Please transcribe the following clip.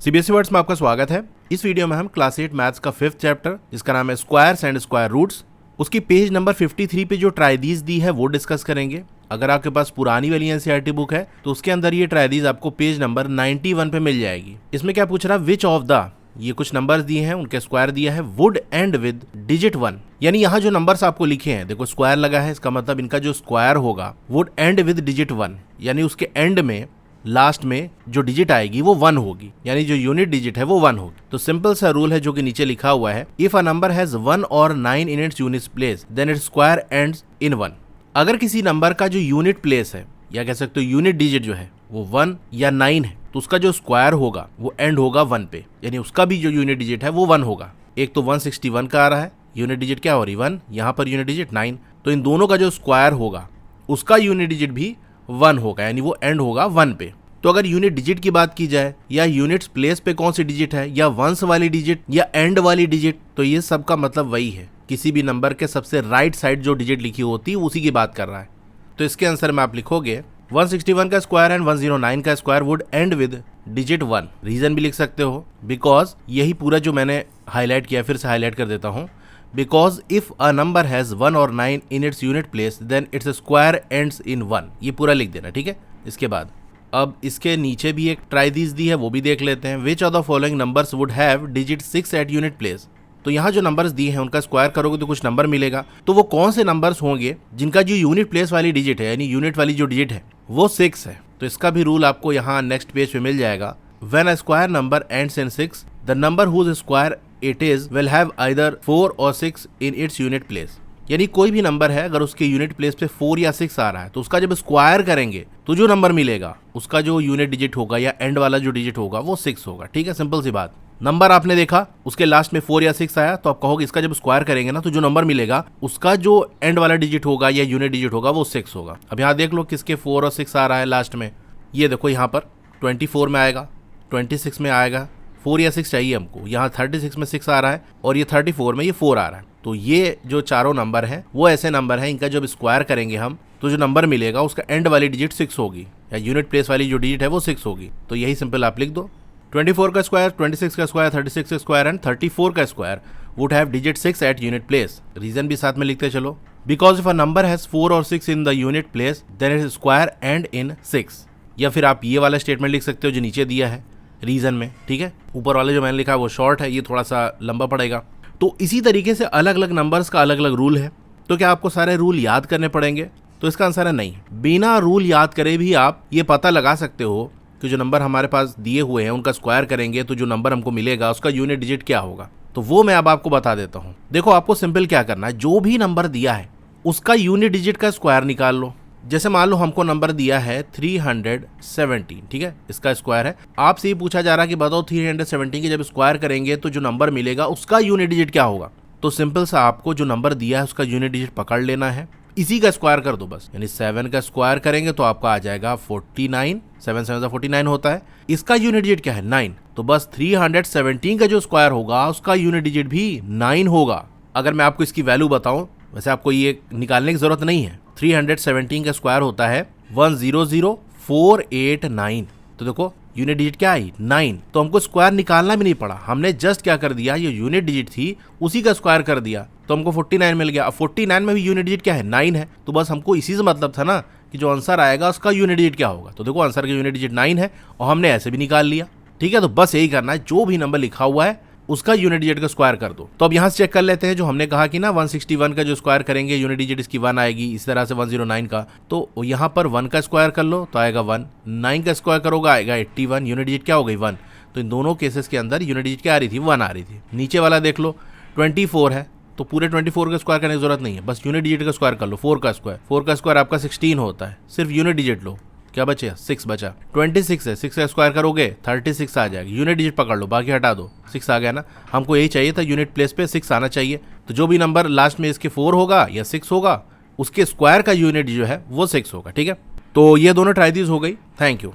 CBSE words में आपका स्वागत है। इस वीडियो में हम क्लास 8 मैथ्स का 5th चैप्टर जिसका नाम है स्क्वायर्स एंड स्क्वायर रूट्स, उसकी पेज नंबर 53 पे जो ट्राइदीज दी है वो डिस्कस करेंगे। अगर आपके पास पुरानी वाली एनसीईआरटी बुक है तो उसके अंदर ये ट्राइदीज आपको पेज नंबर 91 पे मिल जाएगी। इसमें क्या पूछ रहा है, विच ऑफ द, ये कुछ नंबर्स दिए हैं, उनके स्क्वायर दिया है, वुड एंड विद डिजिट 1। यानी यहाँ जो नंबर्स आपको लिखे हैं, देखो स्क्वायर लगा है, इसका मतलब इनका जो स्क्वायर होगा वुड एंड विद डिजिट 1, यानी उसके एंड में लास्ट में जो डिजिट आएगी वो 1 होगी, यानी जो यूनिट डिजिट है वो 1 होगी। तो सिंपल सा रूल है जो कि नीचे लिखा हुआ है, इफ अ नंबर हैज 1 और 9 in its unit place then its square ends in 1। अगर किसी नंबर का जो यूनिट प्लेस है या कह सकते हो यूनिट डिजिट जो है वो 1 या 9 है तो उसका जो स्क्वायर होगा वो एंड होगा 1 पे, यानी उसका भी जो यूनिट डिजिट है वो 1 होगा। एक तो 161 का आ रहा है, यूनिट डिजिट क्या हो रही 1, यहाँ पर यूनिट डिजिट 9, तो इन दोनों का जो स्क्वायर होगा उसका यूनिट डिजिट भी 1 होगा, यानी वो एंड होगा 1 पे। तो अगर यूनिट डिजिट की बात की जाए या यूनिट्स प्लेस पे कौन सी डिजिट है, या वंस वाली डिजिट या एंड वाली डिजिट, तो ये सब का मतलब वही है, किसी भी नंबर के सबसे राइट साइड जो डिजिट लिखी होती है उसी की बात कर रहा है। तो इसके आंसर में आप लिखोगे 161 का स्क्वायर एंड 109 का square would end with digit 1। Reason भी लिख सकते हो, बिकॉज यही पूरा जो मैंने हाईलाइट किया फिर से हाईलाइट कर देता हूँ, because if a number has 1 और 9 in its unit place then its square ends in 1। ये पूरा लिख देना, ठीक है। इसके बाद अब इसके नीचे भी एक ट्राइदीज दी है, वो भी देख लेते हैं। Which of the following numbers would have digit 6 at unit place. तो यहाँ जो नंबर्स दिए हैं उनका स्क्वायर करोगे तो कुछ नंबर मिलेगा, तो वो कौन से नंबर्स होंगे जिनका जो यूनिट प्लेस वाली डिजिट है यानी यूनिट वाली जो डिजिट है वो 6 है। तो इसका भी रूल आपको यहाँ नेक्स्ट पेज पे मिल जाएगा। When a square number ends in 6 the number whose square it is will have either 4 और 6 इन इट्स यूनिट प्लेस। यानी कोई भी नंबर है अगर उसके यूनिट प्लेस पे 4 या 6 आ रहा है तो उसका जब स्क्वायर करेंगे तो जो नंबर मिलेगा उसका जो यूनिट डिजिट होगा या एंड वाला जो डिजिट होगा वो 6 होगा, ठीक है। सिंपल सी बात, नंबर आपने देखा उसके लास्ट में 4 या 6 आया तो आप कहोगे इसका जब स्क्वायर करेंगे ना तो जो नंबर मिलेगा उसका जो एंड वाला डिजिट होगा या यूनिट डिजिट होगा वो 6 होगा। अब यहाँ देख लो किसके 4 और 6 आ रहा है लास्ट में, ये देखो यहाँ पर 24 में आएगा, 26 में आएगा, 4 या 6 चाहिए हमको, यहाँ 36 में 6 आ रहा है और ये 34 में ये 4 आ रहा है। तो ये जो चारों नंबर हैं वो ऐसे नंबर हैं, इनका जब स्क्वायर करेंगे हम तो जो नंबर मिलेगा उसका एंड वाली डिजिट 6 होगी या यूनिट प्लेस वाली जो डिजिट है वो 6 होगी। तो यही सिंपल आप लिख दो, 24 का स्क्वायर, 26 का स्क्वायर, 36 का स्क्वायर एंड 34 का square would have digit 6 at unit place. Reason भी साथ में लिखते चलो, because if a number has 4 और 6 in the unit place then it square end in 6। या फिर आप ये वाला स्टेटमेंट लिख सकते हो जो नीचे दिया है रीजन में, ठीक है। ऊपर वाले जो मैंने लिखा है वो शॉर्ट है, ये थोड़ा सा लंबा पड़ेगा। तो इसी तरीके से अलग अलग नंबर्स का अलग अलग रूल है। तो क्या आपको सारे रूल याद करने पड़ेंगे? तो इसका आंसर है नहीं। बिना रूल याद करे भी आप ये पता लगा सकते हो कि जो नंबर हमारे पास दिए हुए हैं उनका स्क्वायर करेंगे तो जो नंबर हमको मिलेगा उसका यूनिट डिजिट क्या होगा। तो वो मैं अब आपको बता देता हूँ। देखो आपको सिंपल क्या करना है, जो भी नंबर दिया है उसका यूनिट डिजिट का स्क्वायर निकाल लो। जैसे मान लो हमको नंबर दिया है 317, ठीक है, इसका स्क्वायर है। आपसे ये पूछा जा रहा है कि बताओ 317 के जब स्क्वायर करेंगे तो जो नंबर मिलेगा उसका यूनिट डिजिट क्या होगा। तो सिंपल सा आपको जो नंबर दिया है उसका यूनिट डिजिट पकड़ लेना है, इसी का स्क्वायर कर दो बस। यानी 7 का स्क्वायर करेंगे तो आपका आ जाएगा 49, 7 7 49 होता है। इसका यूनिट डिजिट क्या है 9, तो बस 317 का जो स्क्वायर होगा उसका यूनिट डिजिट भी 9 होगा। अगर मैं आपको इसकी वैल्यू बताऊं, वैसे आपको ये निकालने की जरूरत नहीं है, 317 का स्क्वायर होता है 100489। तो देखो यूनिट डिजिट क्या आई 9, तो हमको स्क्वायर निकालना भी नहीं पड़ा, हमने जस्ट क्या कर दिया, ये यूनिट डिजिट थी उसी का स्क्वायर कर दिया तो हमको 49 मिल गया। अब 49 में भी यूनिट डिजिट क्या है 9 है, तो बस हमको इसी से मतलब था ना कि जो आंसर आएगा उसका यूनिट डिजिट क्या होगा। तो देखो आंसर का यूनिट डिजिट 9 है और हमने ऐसे भी निकाल लिया, ठीक है। तो बस यही करना है, जो भी नंबर लिखा हुआ है उसका यूनिट डिजिट का स्क्वायर कर दो। तो अब यहाँ से चेक कर लेते हैं, जो हमने कहा कि ना 161 का जो स्क्वायर करेंगे यूनिट डिजिट इसकी 1 आएगी, इस तरह से 109 का, तो यहाँ पर 1 का स्क्वायर कर लो तो आएगा 1, 9 का स्क्वायर करोगे आएगा 81, यूनिट डिजिट क्या हो गई 1। तो इन दोनों केसेस के अंदर यूनिट डिजिट क्या आ रही थी 1 आ रही थी। नीचे वाला देख लो 24 है तो पूरे 24 का स्क्वायर करने की जरूरत नहीं है, बस यूनिट डिजिट का स्क्वायर कर लो। 4 का स्क्वायर आपका 16 होता है, सिर्फ यूनिट डिजिट लो, क्या बचे 6 बचा। 26 है, 6 का स्क्वायर करोगे 36 आ जाएगा, यूनिट डिजिट पकड़ लो, बाकी हटा दो, 6 आ गया ना। हमको यही चाहिए था, यूनिट प्लेस पे 6 आना चाहिए। तो जो भी नंबर लास्ट में इसके 4 होगा या 6 होगा उसके स्क्वायर का यूनिट जो है वो 6 होगा, ठीक है। तो ये दोनों ट्राइदीज हो गई। Thank you.